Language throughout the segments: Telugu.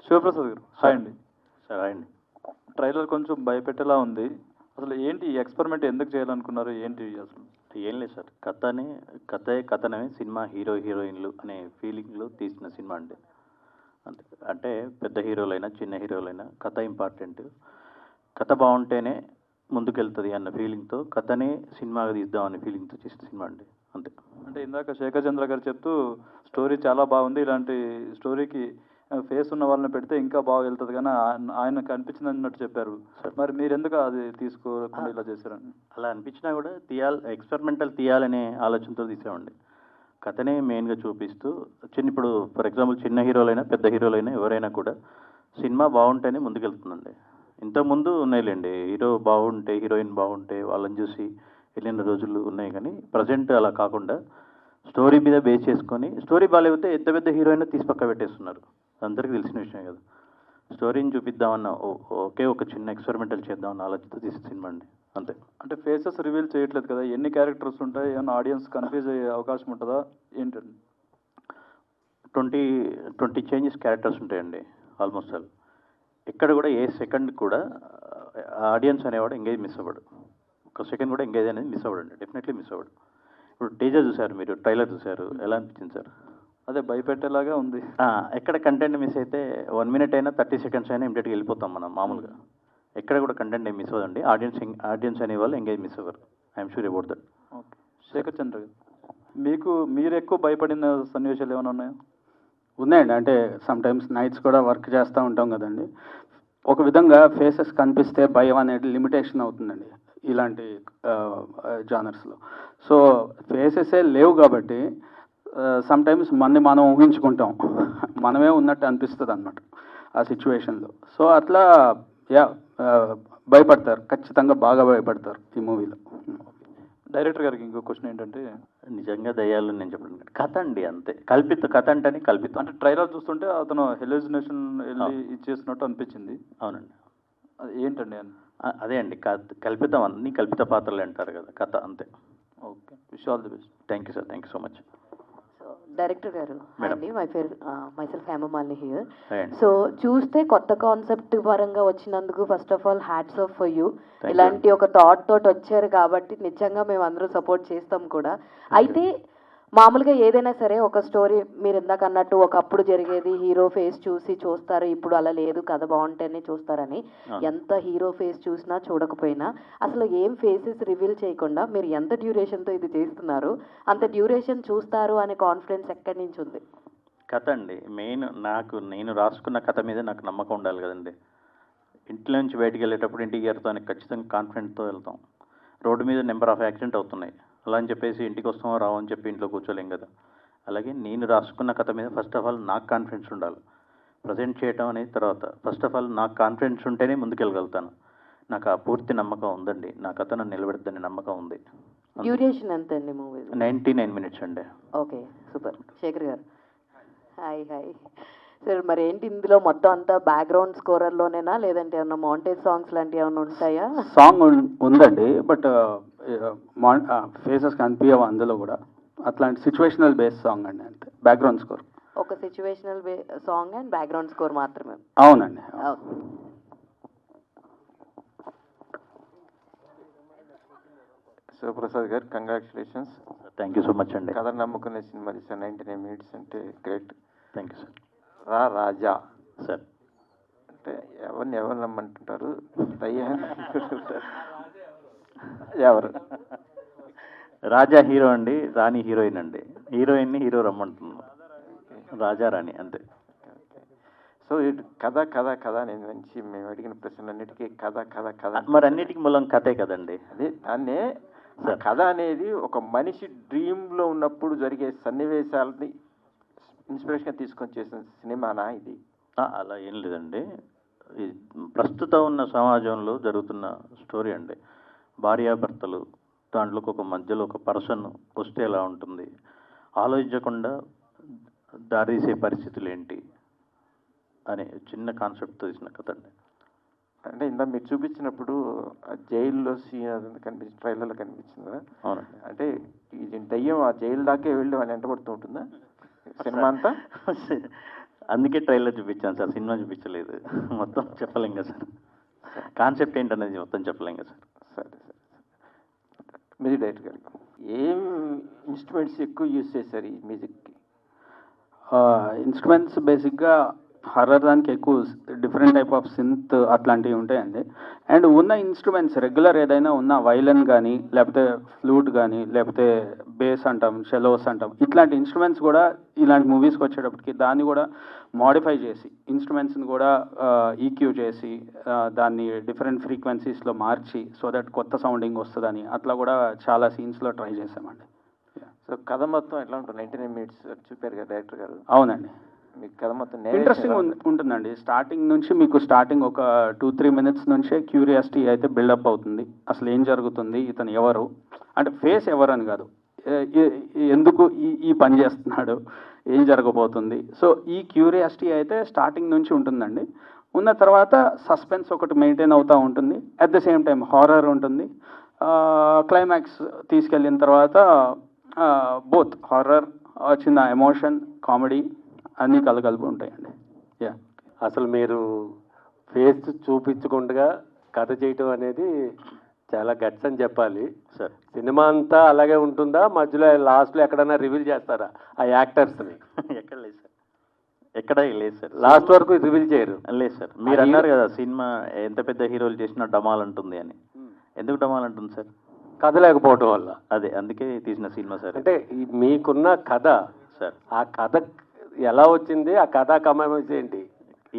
శివప్రసాద్ గారు హాయ్ అండి. సార్ హాయ్ అండి. ట్రైలర్ కొంచెం భయపెట్టేలా ఉంది. అసలు ఏంటి ఈ ఎక్స్పెరిమెంట్ ఎందుకు చేయాలనుకున్నారు? ఏంటి అసలు? ఏం లేదు సార్, కథనే సినిమా హీరో హీరోయిన్లు అనే ఫీలింగ్లో తీసిన సినిమా అండి. అంతే. అంటే పెద్ద హీరోలైనా చిన్న హీరోలైనా కథ ఇంపార్టెంట్, కథ బాగుంటేనే ముందుకెళ్తుంది అన్న ఫీలింగ్తో కథనే సినిమాగా తీద్దాం అనే ఫీలింగ్తో చేసిన సినిమా అండి. అంతే. అంటే ఇందాక శేఖర్ చంద్ర గారు చెప్తూ స్టోరీ చాలా బాగుంది, ఇలాంటి స్టోరీకి ఫేస్ ఉన్న వాళ్ళని పెడితే ఇంకా బాగా వెళ్తుంది కానీ ఆయనకు అనిపించింది అన్నట్టు చెప్పారు. మరి మీరు ఎందుకు అది తీసుకోకుండా ఇలా చేశారని? అలా అనిపించినా కూడా ఎక్స్పెరిమెంటల్ తీయాలనే ఆలోచనతో తీసామండి. కథనే మెయిన్గా చూపిస్తూ ఇప్పుడు ఫర్ ఎగ్జాంపుల్ చిన్న హీరోలైనా పెద్ద హీరోలైనా ఎవరైనా కూడా సినిమా బాగుంటేనే ముందుకెళ్తుందండి. ఇంతకుముందు ఉన్నాయిలేండి, హీరో బాగుంటే హీరోయిన్ బాగుంటే వాళ్ళని చూసి వెళ్ళిన రోజులు ఉన్నాయి, కానీ ప్రజెంట్ అలా కాకుండా స్టోరీ మీద బేస్ చేసుకొని స్టోరీ బాగాలేకపోతే ఎంత పెద్ద హీరోయిన్ తీసి పక్క పెట్టేస్తున్నారు. అందరికీ తెలిసిన విషయం కదా. స్టోరీని చూపిద్దామన్న ఒకే ఒక చిన్న ఎక్స్పెరిమెంటల్ చేద్దామన్న ఆలోచనతో తీసిన సినిమా అండి. అంతే. అంటే ఫేసెస్ రివీల్ చేయట్లేదు కదా, ఎన్ని క్యారెక్టర్స్ ఉంటాయి, ఏమన్నా ఆడియన్స్ కన్ఫ్యూజ్ అయ్యే అవకాశం ఉంటుందా ఏంటండి? 20 చేంజెస్ క్యారెక్టర్స్ ఉంటాయండి ఆల్మోస్ట్ ఆల్. ఎక్కడ కూడా ఏ సెకండ్ కూడా ఆడియన్స్ అనేవాడు ఎంగేజ్ మిస్ అవ్వడు. ఒక సెకండ్ కూడా ఎంగేజ్ అనేది మిస్ అవ్వడండి, డెఫినెట్లీ మిస్ అవ్వడు. ఇప్పుడు టీజర్ చూశారు, మీరు ట్రైలర్ చూశారు, ఎలా అనిపించింది సార్? అదే భయపెట్టేలాగా ఉంది. ఎక్కడ కంటెంట్ మిస్ అయితే 1 మినిట్ అయినా 30 సెకండ్స్ అయినా ఇమీడియట్గా వెళ్ళిపోతాం మనం మామూలుగా. ఎక్కడ కూడా కంటెంట్ ఏం మిస్ అవ్వదండి. ఆడియన్స్ అనే వాళ్ళు ఎంగేజ్ మిస్ అవ్వరు. I'm sure about that. Okay. Shekhar Chandra garu, మీరు ఎక్కువ భయపడిన సన్నివేశాలు ఏమైనా ఉన్నాయా? ఉన్నాయండి. అంటే సమ్ టైమ్స్ నైట్స్ కూడా వర్క్ చేస్తూ ఉంటాం కదండి. ఒక విధంగా ఫేసెస్ కనిపిస్తే భయం అనేది లిమిటేషన్ అవుతుందండి ఇలాంటి జానర్స్లో. సో ఫేసెసే లేవు కాబట్టి సమ్ టైమ్స్ మనం ఊహించుకుంటాం, మనమే ఉన్నట్టు అనిపిస్తుంది అన్నమాట ఆ సిచ్యువేషన్లో. సో అట్లా భయపడతారు, ఖచ్చితంగా బాగా భయపడతారు ఈ మూవీలో. డైరెక్టర్ గారికి ఇంకో క్వశ్చన్ ఏంటంటే, నిజంగా దయ్యాలు నేను చెప్పండి, కథ అండి అంతే. కథ అంటేనే కల్పితం. అంటే ట్రైలర్ చూస్తుంటే అతను హెల్యూజినేషన్ వెళ్ళి ఇచ్చేసినట్టు అనిపించింది. అవునండి. అది ఏంటండి అని? అదే అండి, కల్పితం. అన్ని కల్పిత పాత్రలు అంటారు కదా, కథ అంతే. Okay. Wish all the best. Thank you sir, thank you so much. Director గారు అండి, myself Hemamalini here. Hi. So చూస్తే కొత్త కాన్సెప్ట్ పరంగా వచ్చినందుకు first of all hats off for you. ఇలాంటి ఒక థాట్ తోటి వచ్చారు కాబట్టి నిజంగా మేము అందరూ సపోర్ట్ చేస్తాం కూడా. అయితే మామూలుగా ఏదైనా సరే ఒక స్టోరీ మీరు ఇందాక అన్నట్టు ఒకప్పుడు జరిగేది హీరో ఫేస్ చూసి చూస్తారు, ఇప్పుడు అలా లేదు, కథ బాగుంటేనే చూస్తారని. ఎంత హీరో ఫేస్ చూసినా చూడకపోయినా అసలు ఏం ఫేసెస్ రివీల్ చేయకుండా మీరు ఎంత డ్యూరేషన్తో ఇది చేస్తున్నారు, అంత డ్యూరేషన్ చూస్తారు అనే కాన్ఫిడెన్స్ ఎక్కడి నుంచి ఉంది? కథ అండి మెయిన్. నేను రాసుకున్న కథ మీద నాకు నమ్మకం ఉండాలి కదండి. ఇంట్లో నుంచి బయటికి వెళ్ళేటప్పుడు ఇంటికి వెళ్తాను ఖచ్చితంగా కాన్ఫిడెంట్తో వెళ్తాం. రోడ్డు మీద నెంబర్ ఆఫ్ యాక్సిడెంట్ అవుతున్నాయి, అలా అని చెప్పేసి ఇంటికి వస్తామో రావో అని చెప్పి ఇంట్లో కూర్చోలేం కదా. అలాగే నేను రాసుకున్న కథ మీద ఫస్ట్ ఆఫ్ ఆల్ నాకు కాన్ఫిడెన్స్ ఉండాలి. ప్రజెంట్ చేయటం అనేది తర్వాత. ఫస్ట్ ఆఫ్ ఆల్ నాకు కాన్ఫిడెన్స్ ఉంటేనే ముందుకెళ్ళగలుగుతాను. నాకు ఆ పూర్తి నమ్మకం ఉందండి, నా కథ నన్ను నిలబెడుతుందని నమ్మకం ఉంది. డ్యూరేషన్ ఎంత అండి మూవీ? 99 minutes అండి. Okay, super. Shekhar garu hi hi sir. మరి ఏంటి ఇందులో మొత్తం అంతా బ్యాక్గ్రౌండ్ స్కోరర్లోనేనా, లేదంటే ఏమన్నా మౌంటేజ్ సాంగ్స్ లాంటివి ఏమైనా ఉంటాయా? సాంగ్ ఉందండి, బట్ ఫేసెస్ కనిపించవు అందులో కూడా. అట్లాంటి సిచ్యువేషనల్ బేస్ సాంగ్ అండి అంతే, బ్యాక్గ్రౌండ్ స్కోర్. ఒక situational song and background score మాత్రమే? అవునండి. శివప్రసాద్ గారు congratulations. Thank you so much అండి. కథ నమ్ముకునే సినిమా తీసారు. 99 minutes అంటే great. Thank you sir. Raja sir అంటే ఎవరు నమ్మంటుంటారు, ఎవరు? రాజా హీరో అండి, రాణి హీరోయిన్ అండి. హీరోయిన్ని హీరో రమ్మంటున్నాను, రాజా రాణి అంతే. సో ఇటు కథ నేను మంచి మేము అడిగిన ప్రశ్నలన్నిటికీ కథ మరి అన్నిటికీ మూలం కథే కదండి. అదే దాన్నే కథ అనేది ఒక మనిషి డ్రీమ్లో ఉన్నప్పుడు జరిగే సన్నివేశాలని ఇన్స్పిరేషన్గా తీసుకొని చేసిన సినిమానా ఇది? అలా ఏం లేదండి, ప్రస్తుతం ఉన్న సమాజంలో జరుగుతున్న స్టోరీ అండి. భార్యాభర్తలు, దాంట్లోకి ఒక మధ్యలో ఒక పర్సన్ వస్తే ఎలా ఉంటుంది, ఆలోచించకుండా దారిసే పరిస్థితులు ఏంటి అనే చిన్న కాన్సెప్ట్తో తీసిన కథ అండి. అంటే ఇందా మీరు చూపించినప్పుడు జైల్లో సీన్ అది కనిపించింది, ట్రైలర్లో కనిపించింది కదా. అవునండి. అంటే ఇది దయ్యం ఆ జైలు దాకే వెళ్ళి వాళ్ళు ఎంటబడుతూ ఉంటుందా సినిమా అంతా? అందుకే ట్రైలర్ చూపించాను సార్, సినిమా చూపించలేదు. మొత్తం చెప్పలేం కదా సార్, కాన్సెప్ట్ ఏంటనేది మొత్తం చెప్పలేం కదా సార్. సరే సరే, మ్యూజిక్ డైరెక్టర్ గారు ఏం ఇన్స్ట్రుమెంట్స్ ఎక్కువ యూజ్ చేశారు ఈ మ్యూజిక్కి? ఇన్స్ట్రుమెంట్స్ బేసిక్గా హర్రర్ దానికి ఎక్కువ డిఫరెంట్ టైప్ ఆఫ్ సింత్ అట్లాంటివి ఉంటాయండి. అండ్ ఉన్న ఇన్స్ట్రుమెంట్స్ రెగ్యులర్ ఏదైనా ఉన్న వైలన్ కానీ, లేకపోతే ఫ్లూట్ కానీ, లేకపోతే బేస్ అంటాం, షెలోస్ అంటాం, ఇట్లాంటి ఇన్స్ట్రుమెంట్స్ కూడా ఇలాంటి మూవీస్కి వచ్చేటప్పటికి దాన్ని కూడా మోడిఫై చేసి ఇన్స్ట్రుమెంట్స్ని కూడా ఈక్యూ చేసి దాన్ని డిఫరెంట్ ఫ్రీక్వెన్సీస్లో మార్చి సో దట్ కొత్త సౌండింగ్ వస్తుందని అట్లా కూడా చాలా సీన్స్లో ట్రై చేసామండి. సో కథ మొత్తం ఎట్లా ఉంటుంది? 99 minutes చూపారు కదా డైరెక్టర్ గారు. అవునండి, మీకు కథ మొత్తం ఇంట్రెస్టింగ్ ఉంటుందండి. స్టార్టింగ్ నుంచి మీకు ఒక 2-3 minutes నుంచే క్యూరియాసిటీ అయితే బిల్డప్ అవుతుంది. అసలు ఏం జరుగుతుంది, ఇతను ఎవరు, అంటే ఫేస్ ఎవరు అని కాదు, ఎందుకు ఈ పని చేస్తున్నాడు, ఏం జరగబోతుంది. సో ఈ క్యూరియాసిటీ అయితే స్టార్టింగ్ నుంచి ఉంటుందండి. ఉన్న తర్వాత సస్పెన్స్ ఒకటి మెయింటైన్ అవుతూ ఉంటుంది, at the same time horror ఉంటుంది. క్లైమాక్స్ తీసుకెళ్ళిన తర్వాత బోత్ హారర్, చిన్న ఎమోషన్, కామెడీ అన్నీ కలగలిపి ఉంటాయండి. యా, అసలు మీరు ఫేస్ చూపించకుండా కథ చేయటం అనేది చాలా గట్స్ అని చెప్పాలి సార్. సినిమా అంతా అలాగే ఉంటుందా, మధ్యలో లాస్ట్లో ఎక్కడైనా రివీల్ చేస్తారా ఆ యాక్టర్స్ని? ఎక్కడ లేదు సార్, ఎక్కడ లేదు సార్, లాస్ట్ వరకు రివీల్ చేయరు. లేదు సార్. మీరు అన్నారు కదా సినిమా ఎంత పెద్ద హీరోలు చేసినా డమాల్ అంటుంది అని. ఎందుకు డమాల్ అంటుంది సార్? కథ లేకపోవటం వల్ల. అదే అందుకే తీసిన సినిమా సార్. అంటే మీకున్న కథ సార్, ఆ కథ ఎలా వచ్చింది, ఆ కథ కమామేసి ఏంటి?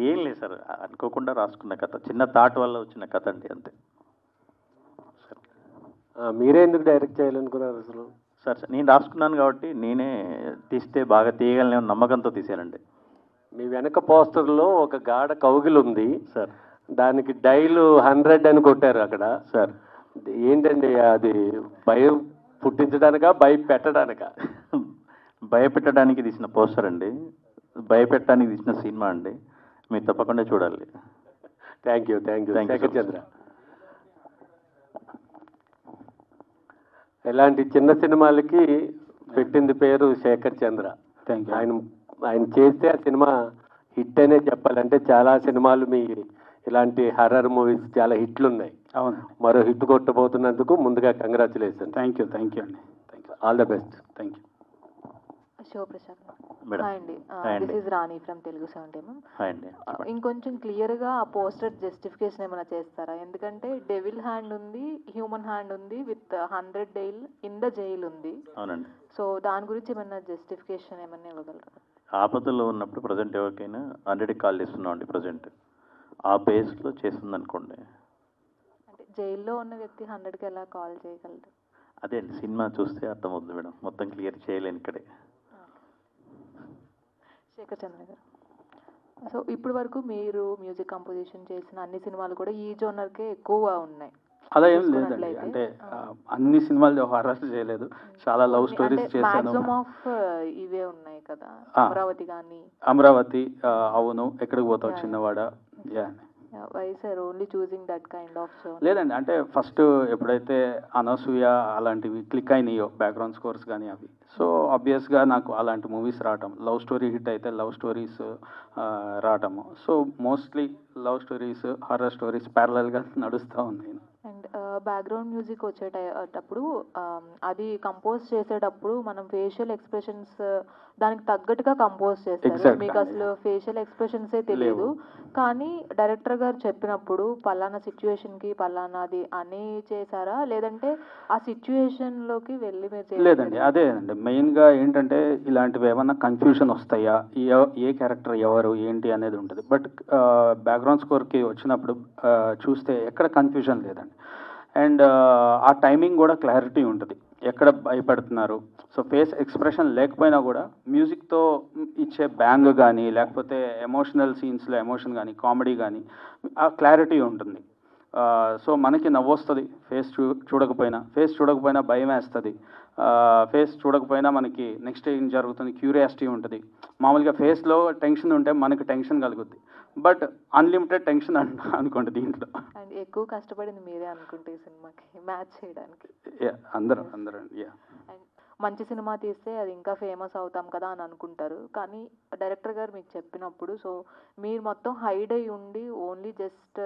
ఏం లేదు సార్, అనుకోకుండా రాసుకున్న కథ, చిన్న థాట్ వల్ల వచ్చిన కథ అండి, అంతే. మీరే ఎందుకు డైరెక్ట్ చేయాలనుకున్నారు అసలు? సార్ నేను రాసుకున్నాను కాబట్టి నేనే తీస్తే బాగా తీయగలనే నమ్మకంతో తీసానండి. మీ వెనక పోస్టర్లో ఒక గాఢ కౌగిలి ఉంది సార్, దానికి డైలు 100 అని కొట్టారు అక్కడ. సార్ ఏంటండి అది, భయం పుట్టించడానికా భయపెట్టడానికా? భయపెట్టడానికి తీసిన పోస్టర్ అండి, భయపెట్టడానికి తీసిన సినిమా అండి, మీరు తప్పకుండా చూడాలి. థ్యాంక్ యూ శేఖర్ చంద్ర. ఇలాంటి చిన్న సినిమాలకి పెట్టింది పేరు శేఖర్ చంద్ర. Thank you. ఆయన చేస్తే ఆ సినిమా హిట్ అనే చెప్పాలంటే చాలా సినిమాలు మీ ఇలాంటి హర్రర్ మూవీస్ చాలా హిట్లు ఉన్నాయి. అవును, మరో హిట్ కొట్టబోతున్నందుకు ముందుగా కంగ్రాచులేషన్. థ్యాంక్ యూ అండి, thank you, all the best. Thank you. Shivaprasad madam. Hi అండి, హాయ్ అండి. This is Rani from Telugu sound. Hi అండి. ఇంకొంచెం క్లియర్గా ఆ పోస్టర్ జస్టిఫికేషన్ ఏమైనా చేస్తారా? ఎందుకంటే డెవిల్ హ్యాండ్ ఉంది, హ్యూమన్ హ్యాండ్ ఉంది, with 100 days in the jail ఉంది. అవునండి. సో దాని గురించి ఏమైనా జస్టిఫికేషన్ ఏమైనా ఇవ్వగలరా? ఆపదలో ఉన్నప్పుడు ప్రజెంట్ ఎవరికైనా 100కి కాల్ చేస్తున్నాం అండి. ప్రజెంట్ ఆ బేస్లో చేస్తుంది అనుకోండి. అంటే జైల్లో ఉన్న వ్యక్తి 100కి ఎలా కాల్ చేయగలరు? అదే అండి, సినిమా చూస్తే అర్థమవుతుంది మేడం, మొత్తం క్లియర్ చేయలేను ఇక్కడే. శేఖర్ చంద్ర గారు, సో ఇప్పటి వరకు మీరు మ్యూజిక్ కంపోజిషన్ చేసిన అన్ని సినిమాలు కూడా ఈ జోనర్కే ఎక్కువ ఉన్నాయి. అలా ఏం లేదండి, అంటే అన్ని సినిమాలు హారర్ చేయలేదు, చాలా లవ్ స్టోరీస్ చేశాను. మాక్సిమం ఆఫ్ ఇవే ఉన్నాయి కదా, అమరావతి కానీ. అమరావతి, అవును, ఎక్కడికి పోతావు చిన్నవాడ. యా, వై సార్ ఓన్లీ చూసింగ్ దట్ కైండ్ ఆఫ్ జోన్? లేదండి, అంటే ఫస్ట్ ఎప్పుడైతే అనసూయ అలాంటివి క్లిక్ అయినాయో, బ్యాక్గ్రౌండ్ స్కోర్స్ కానీ అవి, సో ఆబ్వియస్గా నాకు అలాంటి మూవీస్ రావటం, లవ్ స్టోరీ హిట్ అయితే లవ్ స్టోరీస్ రావటము, so mostly love stories, horror stories ప్యారలల్గా నడుస్తూ ఉన్నాయి. అండ్ బ్యాక్గ్రౌండ్ మ్యూజిక్ వచ్చేటప్పుడు అది కంపోజ్ చేసేటప్పుడు మనం ఫేషియల్ ఎక్స్ప్రెషన్స్ దానికి తగ్గట్టుగా కంపోజ్ చేస్తారు. మీకు అసలు ఫేషియల్ ఎక్స్ప్రెషన్సే తెలియదు, కానీ డైరెక్టర్ గారు చెప్పినప్పుడు పలానా సిచ్యువేషన్కి పలానాది అని చేశారా, లేదంటే ఆ సిచ్యువేషన్లోకి వెళ్ళి మీరు? లేదండి, అదే అండి మెయిన్గా ఏంటంటే ఇలాంటివి ఏమన్నా కన్ఫ్యూజన్ వస్తాయా, ఏ క్యారెక్టర్ ఎవరు ఏంటి అనేది ఉంటుంది. బట్ బ్యాక్గ్రౌండ్ స్కోర్కి వచ్చినప్పుడు చూస్తే ఎక్కడ కన్ఫ్యూజన్ లేదండి. అండ్ ఆ టైమింగ్ కూడా క్లారిటీ ఉంటుంది, ఎక్కడ భయపడుతున్నారు. సో ఫేస్ ఎక్స్ప్రెషన్ లేకపోయినా కూడా మ్యూజిక్తో ఇచ్చే బ్యాంగ్ కానీ, లేకపోతే ఎమోషనల్ సీన్స్లో ఎమోషన్ కానీ, కామెడీ కానీ ఆ క్లారిటీ ఉంటుంది. సో మనకి నవ్వొస్తుంది ఫేస్ చూడకపోయినా భయం వేస్తుంది, ఫేస్ చూడకపోయినా మనకి నెక్స్ట్ ఏం జరుగుతుంది క్యూరియాసిటీ ఉంటుంది. మామూలుగా ఫేస్లో టెన్షన్ ఉంటే మనకి టెన్షన్ కలుగుద్ది, బట్ అన్లిమిటెడ్ టెన్షన్ అనుకోండి దీంట్లో. అండ్ ఎక్కువ కష్టపడింది మీరే అనుకుంటే ఈ సినిమాకి మ్యాచ్ చేయడానికి. అందరూ. అండ్ మంచి సినిమా తీస్తే అది ఇంకా ఫేమస్ అవుతాం కదా అని అనుకుంటారు. కానీ డైరెక్టర్ గారు మీకు చెప్పినప్పుడు సో మీరు మొత్తం హైడ్ అయ్యి ఉండి ఓన్లీ జస్ట్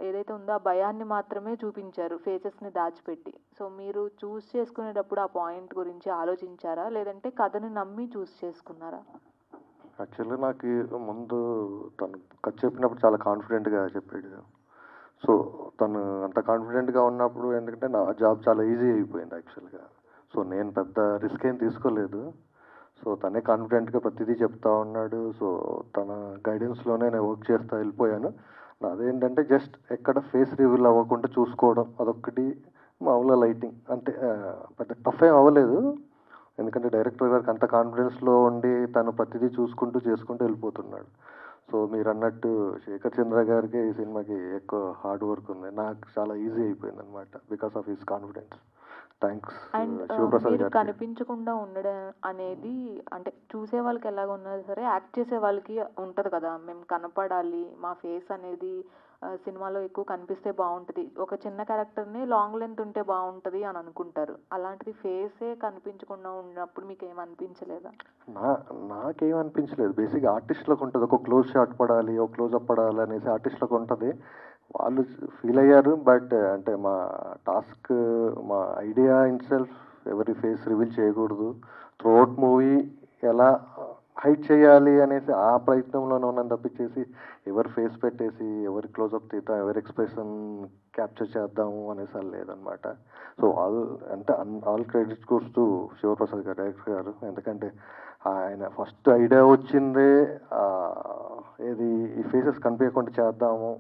ఏదైతే ఉందో ఆ భయాన్ని మాత్రమే చూపించారు, ఫేసెస్ని దాచిపెట్టి. సో మీరు చూస్ చేసుకునేటప్పుడు ఆ పాయింట్ గురించి ఆలోచించారా, లేదంటే కథని నమ్మి చూస్ చేసుకున్నారా? యాక్చువల్లీ నాకు ముందు తను కథ చెప్పినప్పుడు చాలా కాన్ఫిడెంట్గా చెప్పాడు. సో తను అంత కాన్ఫిడెంట్గా ఉన్నప్పుడు ఎందుకంటే నా జాబ్ చాలా ఈజీ అయిపోయింది యాక్చువల్గా. సో నేను పెద్ద రిస్క్ ఏం తీసుకోలేదు. సో తనే కాన్ఫిడెంట్గా ప్రతిదీ చెప్తా ఉన్నాడు. సో తన గైడెన్స్లోనే నేను వర్క్ చేస్తూ వెళ్ళిపోయాను. అదేంటంటే జస్ట్ ఎక్కడ ఫేస్ రివీల్ అవ్వకుండా చూసుకోవడం అదొక్కటి, మామూలుగా లైటింగ్ అంటే పెద్ద టఫ్ ఏం అవ్వలేదు. ఎందుకంటే డైరెక్టర్ గారికి అంత కాన్ఫిడెన్స్లో ఉండి తను ప్రతిదీ చూసుకుంటూ చేసుకుంటూ వెళ్ళిపోతున్నాడు. సో మీరు అన్నట్టు శేఖర్ చంద్ర గారికి ఈ సినిమాకి ఎక్కువ హార్డ్ వర్క్ ఉంది. నాకు చాలా ఈజీ అయిపోయింది అనమాట because of his confidence. Thanks and Shivaprasad మీరు గారికి. కనిపించకుండా ఉండడం అనేది అంటే చూసే వాళ్ళకి ఎలాగ ఉన్నది సరే యాక్ట్ చేసే వాళ్ళకి ఉంటుంది కదా, మేము కనపడాలి, మా ఫేస్ అనేది సినిమాలో ఎక్కువ కనిపిస్తే బాగుంటుంది, ఒక చిన్న క్యారెక్టర్ని లాంగ్ లెంత్ ఉంటే బాగుంటుంది అని అనుకుంటారు. అలాంటిది ఫేసే కనిపించకుండా ఉన్నప్పుడు మీకు ఏమనిపించలేదా? నాకేమనిపించలేదు. బేసిక్గా ఆర్టిస్ట్లకు ఉంటుంది, ఒక క్లోజ్ షాట్ పడాలి, ఒక క్లోజ్అప్ పడాలి అనేసి ఆర్టిస్ట్లకు ఉంటుంది. వాళ్ళు ఫీల్ అయ్యారు. బట్ అంటే మా టాస్క్, మా ఐడియా ఇన్సెల్ఫ్ ఎవరి ఫేస్ రివీల్ చేయకూడదు, త్రూఅవుట్ మూవీ ఎలా హైడ్ చేయాలి అనేసి ఆ ప్రయత్నంలోనే ఉన్నాను తప్పించేసి ఎవరి ఫేస్ పెట్టేసి ఎవరి క్లోజ్అప్ తీద్దాం, ఎవరి ఎక్స్ప్రెషన్ క్యాప్చర్ చేద్దాము అనేసి అది లేదనమాట. So all credits goes to Shivaprasad గారు, డైరెక్టర్ గారు. ఎందుకంటే ఆయన ఫస్ట్ ఐడియా వచ్చిందే ఏది ఈ ఫేసెస్ కనిపించకుండా చేద్దాము,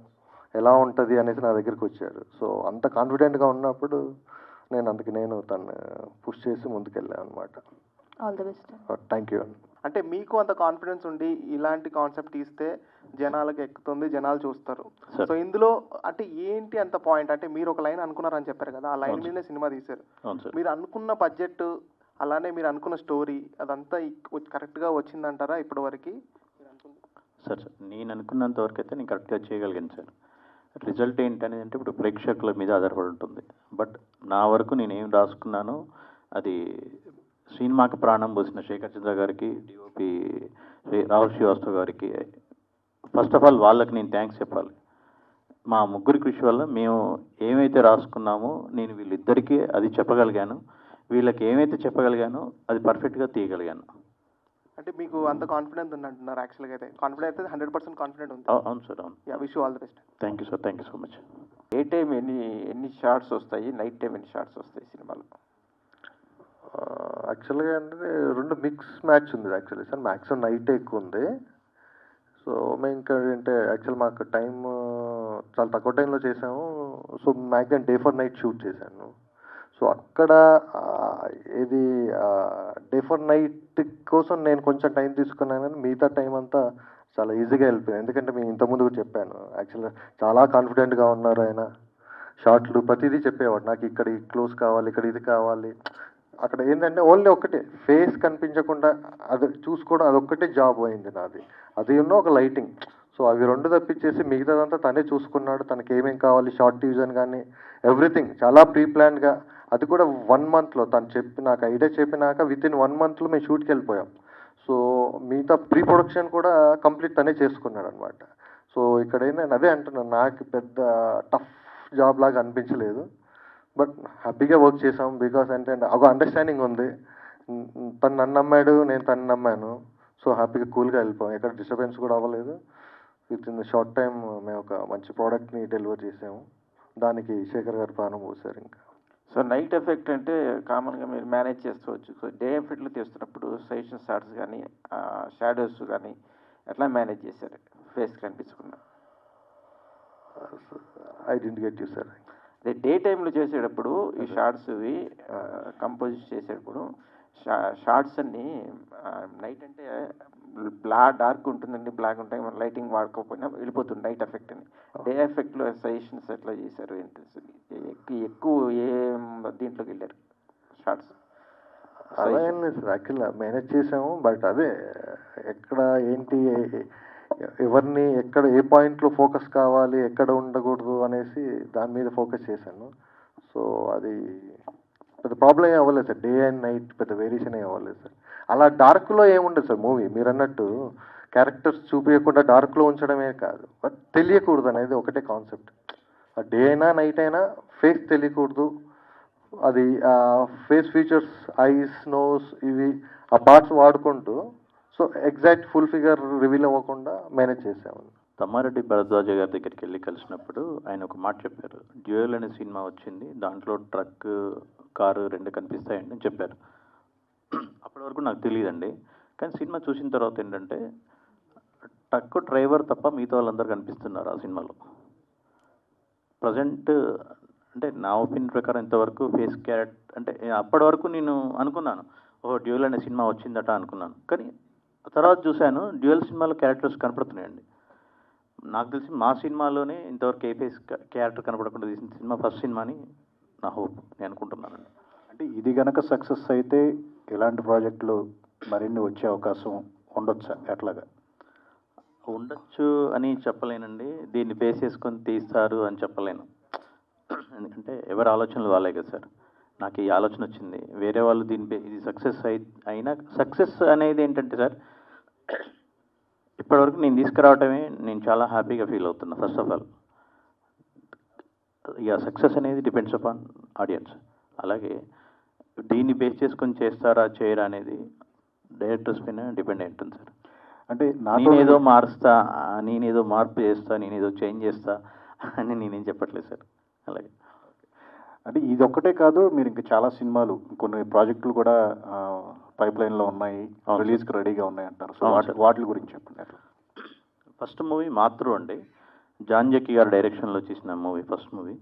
ఎలా ఉంటుంది అనేసి నా దగ్గరికి వచ్చారు. సో అంత కాన్ఫిడెంట్గా ఉన్నప్పుడు నేను తను పుష్ చేసి ముందుకెళ్ళాను అనమాట. All the best. Thank you. అంటే మీకు అంత కాన్ఫిడెన్స్ ఉండి ఇలాంటి కాన్సెప్ట్ ఇస్తే జనాలకు ఎక్కుతుంది, జనాలు చూస్తారు. Sir. సో ఇందులో అంటే ఏంటి అంత పాయింట్, అంటే మీరు ఒక లైన్ అనుకున్నారని చెప్పారు కదా, ఆ లైన్ మీదనే సినిమా తీశారు. అవును సార్. మీరు అనుకున్న బడ్జెట్ అలానే మీరు అనుకున్న స్టోరీ అదంతా కరెక్ట్గా వచ్చిందంటారా ఇప్పటి వరకు? సార్ నేను అనుకున్నంత వరకు అయితే నేను కరెక్ట్గా చేయగలిగాను సార్. రిజల్ట్ ఏంటనేది అంటే ఇప్పుడు ప్రేక్షకుల మీద ఆధారపడి ఉంటుంది. బట్ నా వరకు నేను ఏం రాసుకున్నానో అది సినిమాకి ప్రాణం పోసిన శేఖర్ చంద్ర గారికి, డిఓపి రాహుల్ శ్రీవాస్తవ్ గారికి ఫస్ట్ ఆఫ్ ఆల్ వాళ్ళకి నేను థ్యాంక్స్ చెప్పాలి. మా ముగ్గురి కృషి వల్ల మేము ఏమైతే రాసుకున్నామో నేను వీళ్ళిద్దరికీ అది చెప్పగలిగాను, వీళ్ళకి ఏమైతే చెప్పగలిగానో అది పర్ఫెక్ట్గా తీయగలిగాను. అంటే మీకు అంత కాన్ఫిడెన్స్ ఉందంటున్నారు. యాక్చువల్గా అయితే కాన్ఫిడెన్స్ అయితే 100% కాన్ఫిడెంట్ ఉంది. అవును సార్, అవును. Yeah, wish you all the best. Thank you sir, thank you so much. A time ఎన్ని షార్ట్స్ వస్తాయి, నైట్ టైం ఎన్ని షార్ట్స్ వస్తాయి సినిమాలో? యాక్చువల్గా అంటే రెండు మిక్స్ మ్యాచ్ ఉంది యాక్చువల్లీ సార్. మ్యాక్సిమం నైట్ ఎక్కువ ఉంది. సో మేము ఇంకా అంటే యాక్చువల్ మాకు టైం చాలా తక్కువ టైంలో చేసాము. So maximum day for night shoot చేశాను. సో అక్కడ ఇది డే ఫర్ నైట్ కోసం నేను కొంచెం టైం తీసుకున్నాను, కానీ మిగతా టైం అంతా చాలా ఈజీగా వెళ్ళిపోయింది. ఎందుకంటే మేము ఇంతకుముందు కూడా చెప్పాను, యాక్చువల్గా చాలా కాన్ఫిడెంట్గా ఉన్నారు ఆయన. షార్ట్లు ప్రతిదీ చెప్పేవాడు, నాకు ఇక్కడ ఈ క్లోజ్ కావాలి, ఇక్కడ ఇది కావాలి. అక్కడ ఏంటంటే ఓన్లీ ఒక్కటే ఫేస్ కనిపించకుండా అది చూసుకోవడం, అదొక్కటే జాబ్ అయింది నాది. అది ఒక లైటింగ్. సో అవి రెండు తప్పించేసి మిగతాదంతా తనే చూసుకున్నాడు. తనకి ఏమేం కావాలి, షార్ట్ డివిజన్ కానీ ఎవ్రీథింగ్ చాలా ప్రీ ప్లాన్గా. అది కూడా 1 monthలో తను నాకు ఐడియా చెప్పినాక వితిన్ 1 monthలో మేము షూట్కి వెళ్ళిపోయాం. సో మిగతా ప్రీ ప్రొడక్షన్ కూడా కంప్లీట్ తనే చేసుకున్నాడు అనమాట. సో ఇక్కడ ఏంటంటే అదే అంటున్నాను, నాకు పెద్ద టఫ్ జాబ్ లాగా అనిపించలేదు. బట్ హ్యాపీగా వర్క్ చేసాం. బికాస్ అంటే ఒక అండర్స్టాండింగ్ ఉంది. తను నన్ను నమ్మాడు, నేను తను నమ్మాను. సో హ్యాపీగా కూల్గా వెళ్ళిపోయాం. ఎక్కడ డిస్టర్బెన్స్ కూడా అవ్వలేదు. విత్ ఇన్ షార్ట్ టైం మేము ఒక మంచి ప్రోడక్ట్ని డెలివర్ చేసాము. దానికి శేఖర్ గారు ప్రాణం పోసారు. ఇంకా సో నైట్ ఎఫెక్ట్ అంటే కామన్గా మీరు మేనేజ్ చేసుకోవచ్చు. సో డే ఎఫెక్ట్లు తీస్తున్నప్పుడు సజెషన్ షార్ట్స్ కానీ షాడోస్ కానీ ఎట్లా మేనేజ్ చేశారు ఫేస్ కనిపించకుండా? I didn't get you sir. అదే డే టైంలో చేసేటప్పుడు ఈ షార్ట్స్వి కంపోజ్ చేసేటప్పుడు షార్ట్స్ అన్ని నైట్ అంటే డార్క్ ఉంటుందండి, బ్లాక్ ఉంటాయి, మన లైటింగ్ వాడుకోకపోయినా వెళ్ళిపోతుంది నైట్ ఎఫెక్ట్ అని. డే ఎఫెక్ట్లో సజెషన్స్ ఎట్లా చేశారు ఏంటి? ఎక్కువ ఏ దీంట్లోకి వెళ్ళారు షార్ట్స్? అలా ఏం లేదు సార్, యాక్చువల్గా మేనేజ్ చేసాము. బట్ అదే ఎక్కడ ఏంటి, ఎవరిని ఎక్కడ ఏ పాయింట్లో ఫోకస్ కావాలి, ఎక్కడ ఉండకూడదు అనేసి దాని మీద ఫోకస్ చేశాను. సో అది పెద్ద ప్రాబ్లం ఏం అవ్వలేదు సార్. డే అండ్ నైట్ పెద్ద వేరియేషన్ ఏం అవ్వలేదు సార్. అలా డార్క్లో ఏముండదు సార్ మూవీ. మీరు అన్నట్టు క్యారెక్టర్స్ చూపించకుండా డార్క్లో ఉంచడమే కాదు, బట్ తెలియకూడదు అనేది ఒకటే కాన్సెప్ట్. డే అయినా నైట్ అయినా ఫేస్ తెలియకూడదు. అది ఫేస్ ఫీచర్స్, ఐస్, నోస్, ఇవి ఆ పార్ట్స్ వాడుకుంటూ so exact full figure reveal అవ్వకుండా మేనేజ్ చేసాము. తమ్మారెడ్డి భరద్వాజ గారి దగ్గరికి వెళ్ళి కలిసినప్పుడు ఆయన ఒక మాట చెప్పారు. డ్యూయల్ అనే సినిమా వచ్చింది, దాంట్లో ట్రక్, కారు రెండు కనిపిస్తాయండి అని చెప్పారు. అప్పటి వరకు నాకు తెలియదండి. కానీ సినిమా చూసిన తర్వాత ఏంటంటే ట్రక్ డ్రైవర్ తప్ప మిగతా వాళ్ళందరూ కనిపిస్తున్నారు ఆ సినిమాలో. ప్రజెంట్ అంటే నా ఒపీనియన్ ప్రకారం ఇంతవరకు ఫేస్ క్యారెక్టర్ అంటే అప్పటి వరకు నేను అనుకున్నాను, ఓహో డ్యూయల్ అనే సినిమా వచ్చిందట అనుకున్నాను. కానీ తర్వాత చూశాను డ్యూయల్ సినిమాలో క్యారెక్టర్స్ కనపడుతున్నాయండి. నాకు తెలిసి మా సినిమాలోనే ఇంతవరకు ఏ ఫేస్ క్యారెక్టర్ కనపడకుండా తీసిన సినిమా ఫస్ట్ సినిమా అని నా హోప్, నేను అనుకుంటున్నానండి. అంటే ఇది గనక సక్సెస్ అయితే ఇలాంటి ప్రాజెక్టులు మరిన్ని వచ్చే అవకాశం ఉండొచ్చా? ఎట్లాగా ఉండొచ్చు అని చెప్పలేనండి. దీన్ని బేస్ చేసుకొని తీస్తారు అని చెప్పలేను. ఎందుకంటే ఎవరి ఆలోచనలు వాళ్ళే కదా సార్. నాకు ఈ ఆలోచన వచ్చింది, వేరే వాళ్ళు దీని ఇది సక్సెస్ అయినా సక్సెస్ అనేది ఏంటంటే సార్, ఇప్పటివరకు నేను తీసుకురావటమే నేను చాలా హ్యాపీగా ఫీల్ అవుతున్నా. ఫస్ట్ ఆఫ్ ఆల్ ఇక సక్సెస్ అనేది డిపెండ్స్ అపాన్ ఆడియన్స్. అలాగే దీన్ని బేస్ చేసుకొని చేస్తారా చేయరా అనేది డైరెక్టర్స్ పైన డిపెండ్ అయి ఉంటుంది సార్. అంటే నేనేదో మారుస్తా, నేనేదో మార్పు చేస్తా, నేనేదో చేంజ్ చేస్తా అని నేనేం చెప్పట్లేదు సార్. అలాగే అంటే ఇది ఒక్కటే కాదు, మీరు ఇంకా చాలా సినిమాలు కొన్ని ప్రాజెక్టులు కూడా పైప్ లైన్లో ఉన్నాయి, రిలీజ్కి రెడీగా ఉన్నాయి అంటారు. సో వాటి గురించి చెప్పండి. అట్లా ఫస్ట్ మూవీ మాతృ అండి, జాన్ జక్కీ గారు డైరెక్షన్లో చేసిన మూవీ ఫస్ట్ మూవీ.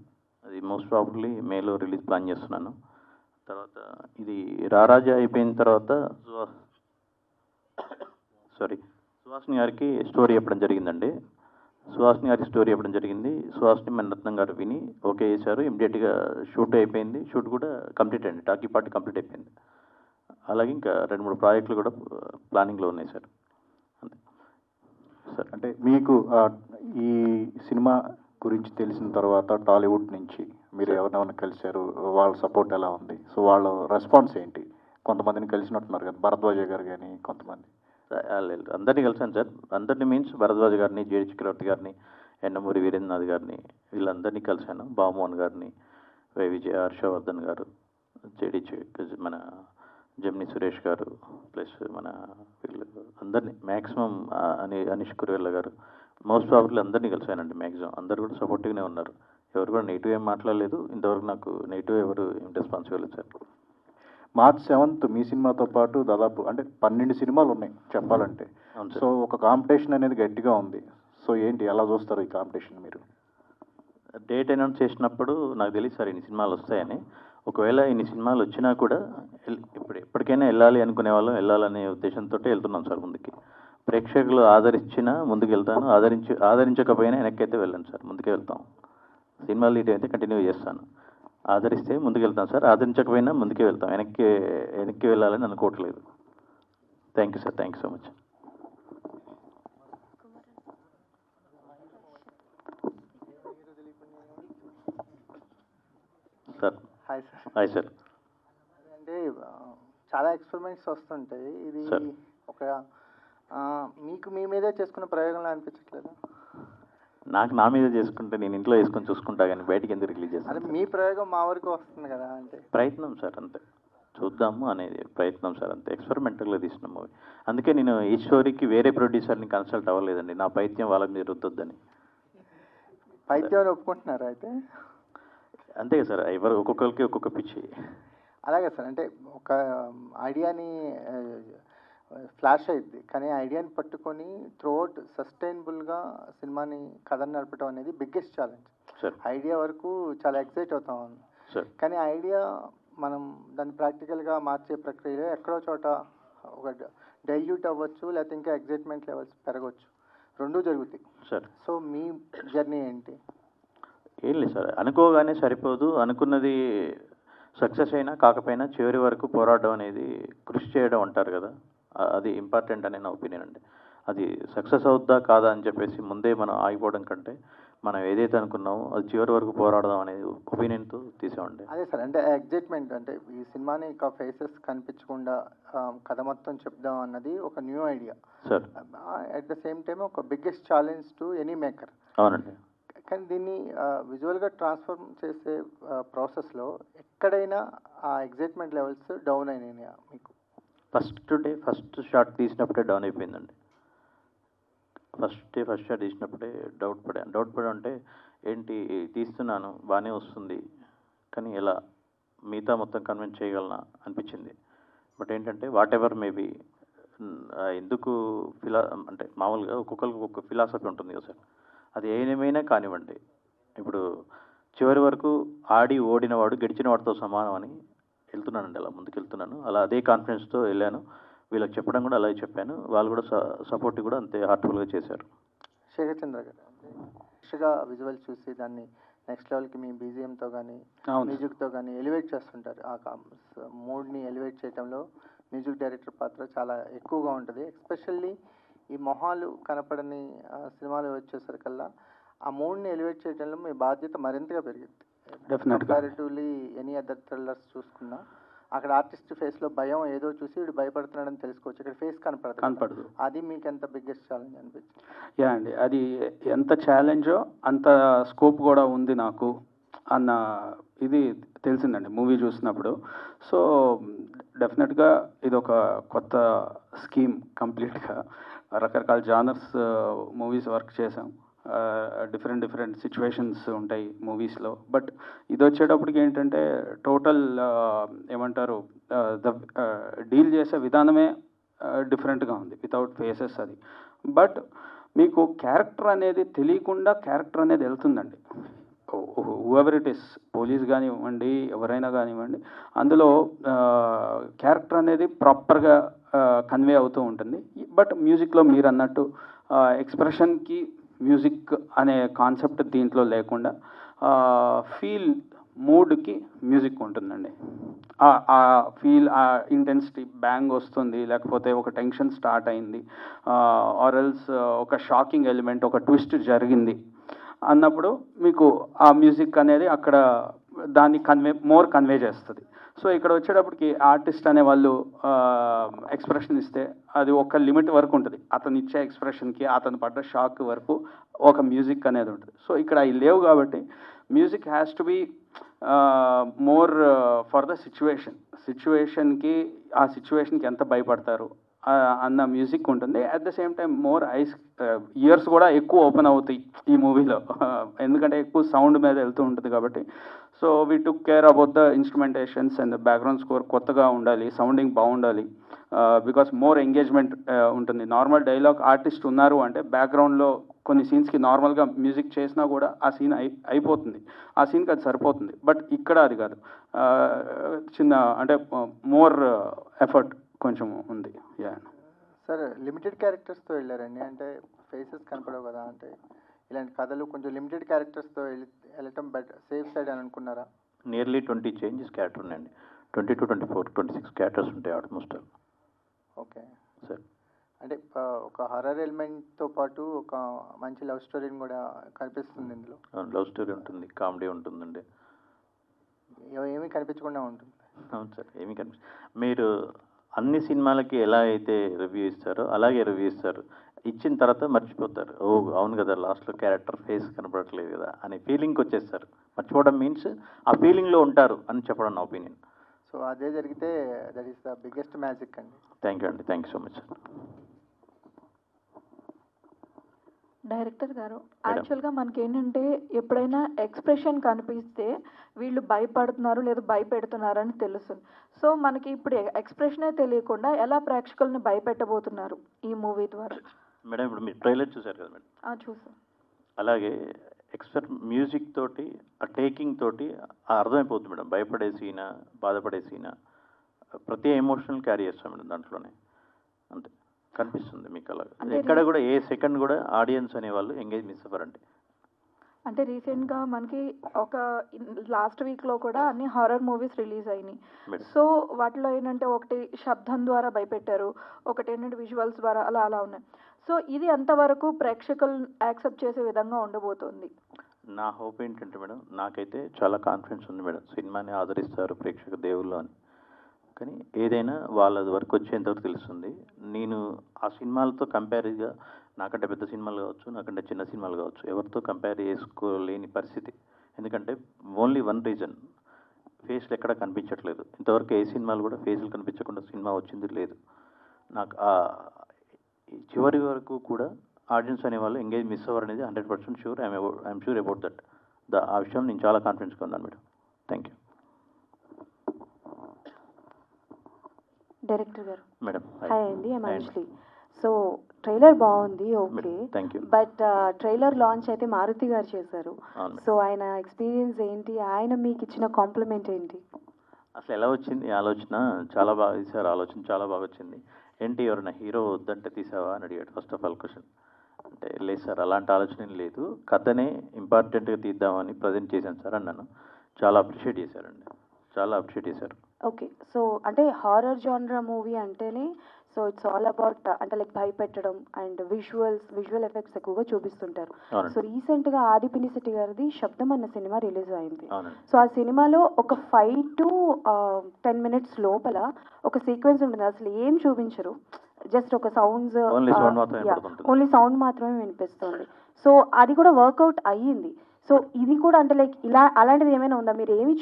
అది మోస్ట్ ప్రాబబ్లీ మేలో రిలీజ్ ప్లాన్ చేస్తున్నాను. తర్వాత ఇది రారాజా అయిపోయిన తర్వాత సుహాసిని గారికి స్టోరీ చెప్పడం జరిగిందండి. సుహాసిని గారికి స్టోరీ చెప్పడం జరిగింది. సుహాసిని మణిరత్నం గారు విని ఓకే చేశారు. ఇమ్మీడియట్గా షూట్ అయిపోయింది. షూట్ కూడా కంప్లీట్ అయింది, టాకీ పార్టీ కంప్లీట్ అయిపోయింది. అలాగే ఇంకా 2-3 ప్రాజెక్టులు కూడా ప్లానింగ్లో ఉన్నాయి సార్. అంతే సార్. అంటే మీకు ఈ సినిమా గురించి తెలిసిన తర్వాత టాలీవుడ్ నుంచి మీరు ఎవరినైనా కలిశారు, వాళ్ళ సపోర్ట్ ఎలా ఉంది? సో వాళ్ళ రెస్పాన్స్ ఏంటి? కొంతమందిని కలిసినట్టున్నారు కదా, భరద్వాజ గారు కానీ కొంతమంది. అందరినీ కలిసాను సార్. అందరినీ మీన్స్ భరద్వాజ గారిని, జేడి చక్రవర్తి గారిని, ఎండమూరి వీరేంద్రనాథ్ గారిని, వీళ్ళందరినీ కలిశాను. బామోహన్ గారిని, వై విజయ, హర్షవర్ధన్ గారు, మన జమిని సురేష్ గారు, ప్లస్ మన వీళ్ళు అందరినీ మ్యాక్సిమం అనీష్ కురేళ్ళ గారు, మోస్ట్ ప్రాబబ్లీ అందరినీ కలిసానండి. మ్యాక్సిమం అందరు కూడా సపోర్టివ్గానే ఉన్నారు. ఎవరు కూడా నెగిటివ్ ఏం మాట్లాడలేదు. ఇంతవరకు నాకు నెగిటివ్ ఎవరు ఏం రెస్పాన్స్ ఇవ్వలేదు సార్. మార్చ్ 7th మీ సినిమాతో పాటు దాదాపు అంటే 12 సినిమాలు ఉన్నాయి చెప్పాలంటే. సో ఒక కాంపిటీషన్ అనేది గట్టిగా ఉంది. సో ఏంటి, ఎలా చూస్తారు ఈ కాంపిటీషన్ మీరు? డేట్ అనౌన్స్ చేసినప్పుడు నాకు తెలియదు సార్ ఇన్ని సినిమాలు వస్తాయని. ఒకవేళ ఇన్ని సినిమాలు వచ్చినా కూడా ఎప్పటికైనా వెళ్ళాలి అనుకునే వాళ్ళం వెళ్ళాలనే ఉద్దేశంతో వెళ్తున్నాం సార్ ముందుకి. ప్రేక్షకులు ఆదరించినా ముందుకు వెళ్తాను, ఆదరించకపోయినా వెనక్కైతే వెళ్ళాను సార్, ముందుకే వెళ్తాం. సినిమాలు అయితే కంటిన్యూ చేస్తాను. ఆదరిస్తే ముందుకు వెళ్తాం సార్, ఆదరించకపోయినా ముందుకే వెళ్తాం, వెనక్కి వెళ్ళాలని అనుకోవట్లేదు. Thank you sir, thank you so much. Sir hi sir. అంటే చాలా ఎక్స్పెరిమెంట్స్ వస్తుంటాయి, ఇది ఒక మీకు మీ మీదే చేసుకున్న ప్రయోగంలో అనిపించట్లేదు? నాకు నా మీద చేసుకుంటే నేను ఇంట్లో వేసుకొని చూసుకుంటా, కానీ బయటికి ఎందుకు రిలీజ్ చేస్తాను? అదే మీ ప్రయోగం మా వరకు వస్తుంది కదా, అంటే ప్రయత్నం సార్ అంతే, చూద్దాము అనేది ప్రయత్నం సార్ అంతే. ఎక్స్పెరిమెంటల్గా తీసిన మూవీ, అందుకే నేను ఈ స్టోరీకి వేరే ప్రొడ్యూసర్ని కన్సల్ట్ అవ్వలేదండి. నా పైత్యం వాళ్ళ మీద రుద్దొద్దని. పైత్యం ఒప్పుకుంటున్నారా అయితే? అంతే కదా సార్, ఎవరు ఒక్కొక్కరికి ఒక్కొక్క పిచ్చి. అలాగే సార్, అంటే ఒక ఐడియాని ఫ్లాష్ అయింది, కానీ ఐడియాని పట్టుకొని త్రూఅవుట్ సస్టైనబుల్గా సినిమాని కథను నడపడం అనేది బిగ్గెస్ట్ ఛాలెంజ్. ఐడియా వరకు చాలా ఎక్సైట్ అవుతాం, కానీ ఐడియా మనం దాన్ని ప్రాక్టికల్గా మార్చే ప్రక్రియలో ఎక్కడో చోట ఒక డైల్యూట్ అవ్వచ్చు, లేకపోతే ఇంకా ఎగ్జైట్మెంట్ లెవెల్స్ పెరగవచ్చు, రెండూ జరుగుతాయి సార్. సో మీ జర్నీ ఏంటి? ఏం లేదు సార్, అనుకోగానే సరిపోదు. అనుకున్నది సక్సెస్ అయినా కాకపోయినా చివరి వరకు పోరాడడం అనేది, కృషి చేయడం అంటారు కదా, అది ఇంపార్టెంట్ అనే నా ఒపీనియన్ అండి. అది సక్సెస్ అవుద్దా కాదా అని చెప్పేసి ముందే మనం ఆగిపోవడం కంటే మనం ఏదైతే అనుకున్నామో అది చివరి వరకు పోరాడదాం అనేది ఒపీనియన్తో తీసామండి. అదే సార్, అంటే ఎగ్జైట్మెంట్, అంటే ఈ సినిమాని ఇక ఫేసెస్ కనిపించకుండా కథ మొత్తం చెప్దాం అన్నది ఒక new idea. Sir at the same time ఒక biggest challenge to any maker. అవునండి. కానీ దీన్ని విజువల్గా ట్రాన్స్ఫార్మ్ చేసే ప్రాసెస్లో ఎక్కడైనా ఆ ఎగ్జైట్మెంట్ లెవెల్స్ డౌన్ అయినాయా మీకు? ఫస్ట్ షాట్ తీసినప్పుడే డౌన్ అయిపోయిందండి. ఫస్ట్ షాట్ తీసినప్పుడే డౌట్ పడా అంటే ఏంటి తీస్తున్నాను బాగానే వస్తుంది కానీ ఎలా మిగతా మొత్తం కన్విన్స్ చేయగలనా అనిపించింది. బట్ ఏంటంటే వాట్ ఎవర్ మేబీ ఎందుకు అంటే మామూలుగా ఒక్కొక్కరికి ఒక్కొక్క ఫిలాసఫీ ఉంటుంది కదా సార్, అది ఏమైనా కానివ్వండి. ఇప్పుడు చివరి వరకు ఆడి ఓడిన వాడు గెలిచిన వాడితో సమానం అని వెళ్తున్నానండి, అలా ముందుకు వెళ్తున్నాను. అలా అదే కాన్ఫిడెన్స్తో వెళ్ళాను. వీళ్ళకి చెప్పడం కూడా అలాగే చెప్పాను, వాళ్ళు కూడా సపోర్ట్ కూడా అంతే హార్ట్ఫుల్గా చేశారు. శేఖర్ చంద్ర గారు, ఫ్రెష్గా విజువల్ చూసి దాన్ని నెక్స్ట్ లెవెల్కి మీ బీజిఎంతో కానీ మ్యూజిక్తో కానీ ఎలివేట్ చేస్తుంటారు. ఆ మూడ్ని ఎలివేట్ చేయడంలో మ్యూజిక్ డైరెక్టర్ పాత్ర చాలా ఎక్కువగా ఉంటుంది. ఎస్పెషల్లీ ఈ మొహాలు కనపడని సినిమాలు వచ్చేసరికల్లా ఆ మూడ్ని ఎలివేట్ చేయడంలో మీ బాధ్యత మరింతగా పెరిగింది. కంపారిటివ్లీ ఎనీ అదర్ థ్రిల్లర్స్ చూసుకున్నా అక్కడ ఆర్టిస్ట్ ఫేస్లో భయం ఏదో చూసి వీడు భయపడుతున్నాడని తెలుసుకోవచ్చు, ఇక్కడ ఫేస్ కనపడదు. అది మీకు ఎంత బిగ్గెస్ట్ ఛాలెంజ్ అనిపించింది? యా అండి, అది ఎంత ఛాలెంజో అంత స్కోప్ కూడా ఉంది నాకు అన్న ఇది తెలిసిందండి మూవీ చూసినప్పుడు. సో డెఫినెట్గా ఇది ఒక కొత్త స్కీమ్. కంప్లీట్గా రకరకాల జానర్స్ మూవీస్ వర్క్ చేసాం, డిఫరెంట్ సిచ్యువేషన్స్ ఉంటాయి మూవీస్లో. బట్ ఇది వచ్చేటప్పటికి ఏంటంటే టోటల్ ఏమంటారు డీల్ చేసే విధానమే డిఫరెంట్గా ఉంది వితౌట్ ఫేసెస్ అది. బట్ మీకు క్యారెక్టర్ అనేది తెలియకుండా క్యారెక్టర్ అనేది వెళ్తుందండి. హూఎవర్ ఇట్ ఇస్, పోలీస్ కానివ్వండి ఎవరైనా కానివ్వండి, అందులో క్యారెక్టర్ అనేది ప్రాపర్గా కన్వే అవుతూ ఉంటుంది. బట్ మ్యూజిక్లో మీరు అన్నట్టు ఎక్స్ప్రెషన్కి మ్యూజిక్ అనే కాన్సెప్ట్ దీంట్లో లేకుండా ఫీల్ మూడ్కి మ్యూజిక్ ఉంటుందండి. ఆ ఫీల్, ఆ ఇంటెన్సిటీ, బ్యాంగ్ వస్తుంది, లేకపోతే ఒక టెన్షన్ స్టార్ట్ అయింది, ఆర్ఎల్స్ ఒక షాకింగ్ ఎలిమెంట్, ఒక ట్విస్ట్ జరిగింది అన్నప్పుడు మీకు ఆ మ్యూజిక్ అనేది అక్కడ దాన్ని కన్వే చేస్తుంది. సో ఇక్కడ వచ్చేటప్పటికి ఆర్టిస్ట్ అనే వాళ్ళు ఎక్స్ప్రెషన్ ఇస్తే అది ఒక లిమిట్ వరకు ఉంటుంది. అతను ఇచ్చే ఎక్స్ప్రెషన్కి, అతను పడ్డ షాక్ వరకు ఒక మ్యూజిక్ అనేది ఉంటుంది. సో ఇక్కడ అవి లేవు కాబట్టి music has to be more for the సిచ్యువేషన్కి, ఆ సిచ్యువేషన్కి ఎంత భయపడతారు అన్న మ్యూజిక్ ఉంటుంది. At the same time more ears కూడా ఎక్కువ ఓపెన్ అవుతాయి ఈ మూవీలో, ఎందుకంటే ఎక్కువ సౌండ్ మీద వెళ్తూ ఉంటుంది కాబట్టి. So we took care about the instrumentations and background score కొత్తగా ఉండాలి, సౌండింగ్ బాగుండాలి, బికాస్ మోర్ ఎంగేజ్మెంట్ ఉంటుంది. నార్మల్ డైలాగ్ ఆర్టిస్ట్ ఉన్నారు అంటే బ్యాక్గ్రౌండ్లో కొన్ని సీన్స్కి నార్మల్గా మ్యూజిక్ చేసినా కూడా ఆ సీన్ అయిపోతుంది, ఆ సీన్కి అది సరిపోతుంది. బట్ ఇక్కడ అది కాదు, చిన్న అంటే మోర్ ఎఫర్ట్ కొంచెం ఉంది. యా సార్, లిమిటెడ్ క్యారెక్టర్స్తో వెళ్ళారండి, అంటే ఫేసెస్ కనపడవు కదా, అంటే ఇలాంటి కథలు కొంచెం లిమిటెడ్ క్యారెక్టర్స్తో వెళ్ళటం బెటర్, సేఫ్ సైడ్ అని అనుకున్నారా? నియర్లీ 20 చేంజెస్ క్యారెక్టర్ ఉన్నాయండి. 20 to 24, 26 క్యారెక్టర్స్ ఉంటాయి ఆల్మోస్ట్. ఓకే సార్, అంటే ఒక హర్రర్ ఎలిమెంట్తో పాటు ఒక మంచి లవ్ స్టోరీని కూడా కనిపిస్తుంది ఇందులో. లవ్ స్టోరీ ఉంటుంది, కామెడీ ఉంటుందండి. ఏమీ కనిపించకుండా ఉంటుంది. అవును సార్, ఏమీ మీరు అన్ని సినిమాలకి ఎలా అయితే రివ్యూ ఇస్తారో అలాగే రివ్యూ ఇస్తారు. ఇచ్చిన తర్వాత మర్చిపోతారు. ఓ అవును కదా, లాస్ట్లో క్యారెక్టర్ ఫేస్ కనపడట్లేదు కదా అనే ఫీలింగ్కి వచ్చేస్తారు. మర్చిపోవడం మీన్స్ ఆ ఫీలింగ్లో ఉంటారు అని చెప్పడం నా ఒపీనియన్. సో అదే జరిగితే that is the biggest magic అండి. థ్యాంక్ యూ అండి, thank you so much sir. Director గారు, యాక్చువల్గా మనకి ఏంటంటే ఎప్పుడైనా ఎక్స్ప్రెషన్ కనిపిస్తే వీళ్ళు భయపడుతున్నారు లేదా భయపెడుతున్నారు అని తెలుస్తుంది. సో మనకి ఇప్పుడు ఎక్స్ప్రెషనే తెలియకుండా ఎలా ప్రేక్షకుల్ని భయపెట్టబోతున్నారు ఈ మూవీ ద్వారా? మేడం, ఇప్పుడు మీరు ట్రైలర్ చూశారు కదా మేడం, చూసాం. అలాగే మ్యూజిక్ తోటి, ఆ టేకింగ్ తోటి అర్థమైపోతుంది మేడం. భయపడే సీనా, బాధపడే సీనా, ప్రతి ఎమోషనల్ క్యారీ చేస్తాం మేడం దాంట్లోనే. అంతే కనిపిస్తుంది మీకు. అలాగే ఎక్కడ కూడా ఏ సెకండ్ కూడా ఆడియన్స్ అనేవాళ్ళు ఎంగేజ్ మిస్ అవ్వరండి. అంటే రీసెంట్గా మనకి ఒక లాస్ట్ వీక్లో కూడా అన్ని హారర్ మూవీస్ రిలీజ్ అయినాయి. సో వాటిలో ఏంటంటే ఒకటి శబ్దం ద్వారా భయపెట్టారు, ఒకటి ఏంటంటే విజువల్స్ ద్వారా అలా ఉన్నాయి. సో ఇది ఎంతవరకు ప్రేక్షకులు యాక్సెప్ట్ చేసే విధంగా ఉండబోతోంది? నా హోప్ ఏంటంటే మేడం, నాకైతే చాలా కాన్ఫిడెన్స్ ఉంది మేడం, సినిమాని ఆదరిస్తారు ప్రేక్షక దేవుళ్ళు అని. కానీ ఏదైనా వాళ్ళ వరకు వచ్చేంతవరకు తెలుస్తుంది. నేను ఆ సినిమాలతో కంపేర్గా నాకంటే పెద్ద సినిమాలు కావచ్చు, నాకంటే చిన్న సినిమాలు కావచ్చు, ఎవరితో కంపేర్ చేసుకోలేని పరిస్థితి. ఎందుకంటే ఓన్లీ వన్ రీజన్, ఫేస్లు ఎక్కడ కనిపించట్లేదు. ఇంతవరకు ఏ సినిమాలు కూడా ఫేస్లు కనిపించకుండా సినిమా వచ్చింది లేదు. నాకు చివరి వరకు కూడా ఆడియన్స్ అనేవాళ్ళు ఎంగేజ్ మిస్ అవ్వరు అనేది 100% sure. I'm sure about that. ఆ విషయం నేను చాలా కాన్ఫిడెన్స్గా ఉన్నాను మేడం. థ్యాంక్ యూ డైరెక్టర్ గారు. మేడం. హాయ్ అండి, ఐఎమ్ అంజలి. సో ట్రైలర్ బాగుంది, okay, thank you. But trailer launch అయితే మారుతి గారు చేశారు. అవును. సో ఆయన ఎక్స్పీరియన్స్ ఏంటి, ఆయన మీకు ఇచ్చిన కాంప్లిమెంట్ ఏంటి? అసలు ఎలా వచ్చింది ఆలోచన? చాలా బాగా తీశారు, ఆలోచన చాలా బాగా వచ్చింది. ఏంటి ఎవరైనా హీరో వద్దంటే తీసావా అని అడిగాడు ఫస్ట్ ఆఫ్ ఆల్ క్వశ్చన్. అంటే లేదు సార్, అలాంటి ఆలోచన ఏం లేదు, కథనే ఇంపార్టెంట్గా తీద్దామని ప్రజెంట్ చేశాను సార్ అన్నాను. చాలా అప్రిషియేట్ చేశారండి, చాలా అప్రిషియేట్ చేశారు. ఓకే, సో అంటే హారర్ జానరా మూవీ అంటేనే సో ఇట్స్ ఆల్ అబౌట్ అంటే లైక్ భయపెట్టడం అండ్ విజువల్ ఎఫెక్ట్స్ ఎక్కువగా చూపిస్తుంటారు. సో రీసెంట్గా ఆది పినిశెట్టి గారిది శబ్దం అన్న సినిమా రిలీజ్ అయింది. సో ఆ సినిమాలో ఒక 5 to 10 minutes లోపల ఒక సీక్వెన్స్ ఉంటుంది, అసలు ఏం చూపించరు, జస్ట్ ఒక సౌండ్స్, ఓన్లీ సౌండ్ మాత్రమే వినిపిస్తుంది. సో అది కూడా వర్కౌట్ అయ్యింది. సో ఇది కూడా అంటే లైక్ అలాంటిది ఏమైనా ఉందా? మీరు ఏమి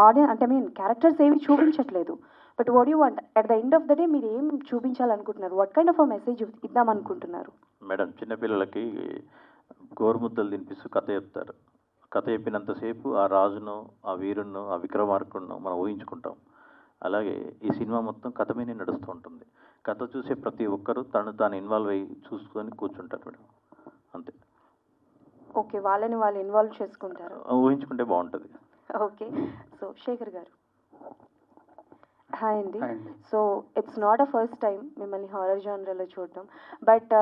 ఆడియన్స్ అంటే క్యారెక్టర్స్ ఏమి చూపించట్లేదు, but what you want at the end of the day మీరు ఏం చూపించాలనుకుంటున్నారు? What kind of a message ఇద్దాం అనుకుంటున్నారు? మేడం, చిన్నపిల్లలకి గోరుముద్దలు తినిపిస్తూ కథ చెప్తారు. కథ చెప్పినంతసేపు ఆ రాజును, ఆ వీరును, ఆ విక్రమార్కుడును మనం ఊహించుకుంటాం. అలాగే ఈ సినిమా మొత్తం కథ మీదే నడుస్తూ ఉంటుంది. కథ చూసే ప్రతి ఒక్కరూ తాను ఇన్వాల్వ్ అయ్యి చూసుకొని కూర్చుంటారు మేడం, అంతే. ఓకే, వాళ్ళని వాళ్ళు ఇన్వాల్వ్ చేసుకుంటారు, ఊహించుకుంటే బాగుంటుంది. Okay. So Shekhar garu. Hi అండి. So it's not a first time మిమ్మల్ని హారర్ జానరాలో చూడటం, బట్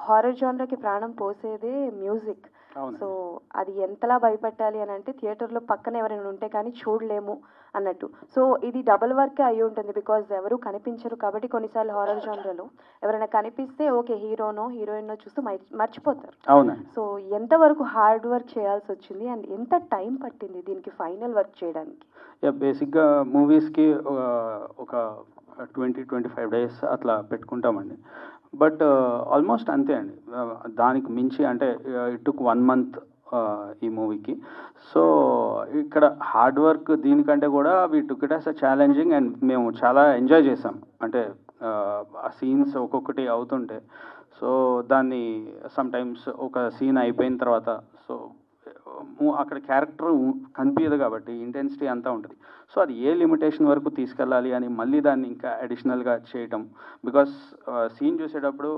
హారర్ జానరాకి ప్రాణం పోసేదే మ్యూజిక్. సో అది ఎంతలా భయపెట్టాలి అని అంటే థియేటర్లో పక్కన ఎవరైనా ఉంటే కానీ చూడలేము అన్నట్టు. సో ఇది డబుల్ వర్కే అయి ఉంటుంది, బికాజ్ ఎవరు కనిపించరు కాబట్టి. కొన్నిసార్లు హారర్ జానరాలో ఎవరైనా కనిపిస్తే ఓకే హీరోనో హీరోయిన్నో చూస్తూ మర్చిపోతారు. సో ఎంతవరకు హార్డ్ వర్క్ చేయాల్సి వచ్చింది అండ్ ఎంత టైం పట్టింది దీనికి ఫైనల్ వర్క్ చేయడానికి? బేసిక్గా మూవీస్కి ఒక 20-25 days అట్లా పెట్టుకుంటామండి. బట్ ఆల్మోస్ట్ అంతే అండి, దానికి మించి అంటే ఇట్ టుక్ 1 month ఈ మూవీకి. సో ఇక్కడ హార్డ్ వర్క్ దీనికంటే కూడా we took it as a challenging and మేము చాలా ఎంజాయ్ చేసాం. అంటే ఆ సీన్స్ ఒక్కొక్కటి అవుతుంటే సో దాన్ని సమ్టైమ్స్ ఒక సీన్ అయిపోయిన తర్వాత సో అక్కడ క్యారెక్టర్ కనిపించదు కాబట్టి ఇంటెన్సిటీ అంతా ఉంటుంది. సో అది ఏ లిమిటేషన్ వరకు తీసుకెళ్ళాలి అని మళ్ళీ దాన్ని ఇంకా అడిషనల్గా చేయటం. బికాస్ సీన్ చూసేటప్పుడు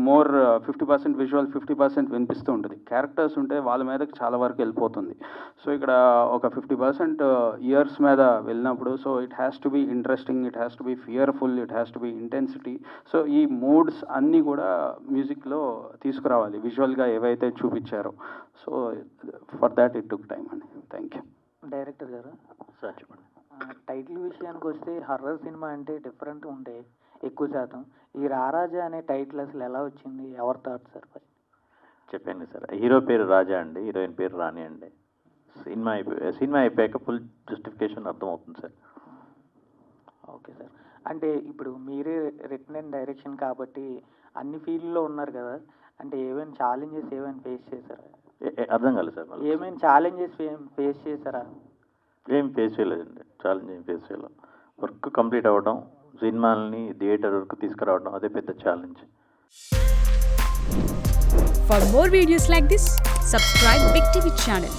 మోర్ 50% విజువల్, 50% వినిపిస్తూ ఉంటుంది. క్యారెక్టర్స్ ఉంటే వాళ్ళ మీదకి చాలా వరకు వెళ్ళిపోతుంది. సో ఇక్కడ ఒక 50% ఇయర్స్ మీద వెళ్ళినప్పుడు so it has to be interesting, it has to be fearful, it has to be intensity. So ఈ మూడ్స్ అన్నీ కూడా మ్యూజిక్లో తీసుకురావాలి విజువల్గా ఏవైతే చూపించారో. So for that it took time అండి. Thank you. Director garu sir చెప్పండి. టైటిల్ విషయానికి వస్తే హర్రర్ సినిమా అంటే డిఫరెంట్ ఉంటాయి ఎక్కువ శాతం. ఈ రారాజా అనే టైటిల్ అసలు ఎలా వచ్చింది, ఎవరి థాట్ సార్? చెప్పండి సార్. హీరో పేరు రాజా అండి, హీరోయిన్ పేరు రాణి అండి. సినిమా అయిపోయాక ఫుల్ జస్టిఫికేషన్ అర్థమవుతుంది సార్. Okay sir. అంటే ఇప్పుడు మీరే రిటన్ అండ్ డైరెక్షన్ కాబట్టి అన్ని ఫీల్డ్లో ఉన్నారు కదా, అంటే ఏమైనా ఛాలెంజెస్ ఏమైనా ఫేస్ చేశారా? అర్థం కాలేదు సార్. ఏమైనా ఛాలెంజెస్ ఫేస్ చేశారా? ఏం ఫేస్ చేయలేదండి, ఛాలెంజ్ ఏం ఫేస్ చేయలేదు. వర్క్ కంప్లీట్ అవ్వడం, సినిమాలని థియేటర్ వరకు తీసుకురావడం అదే పెద్ద challenge. For more videos like this, subscribe Big TV channel.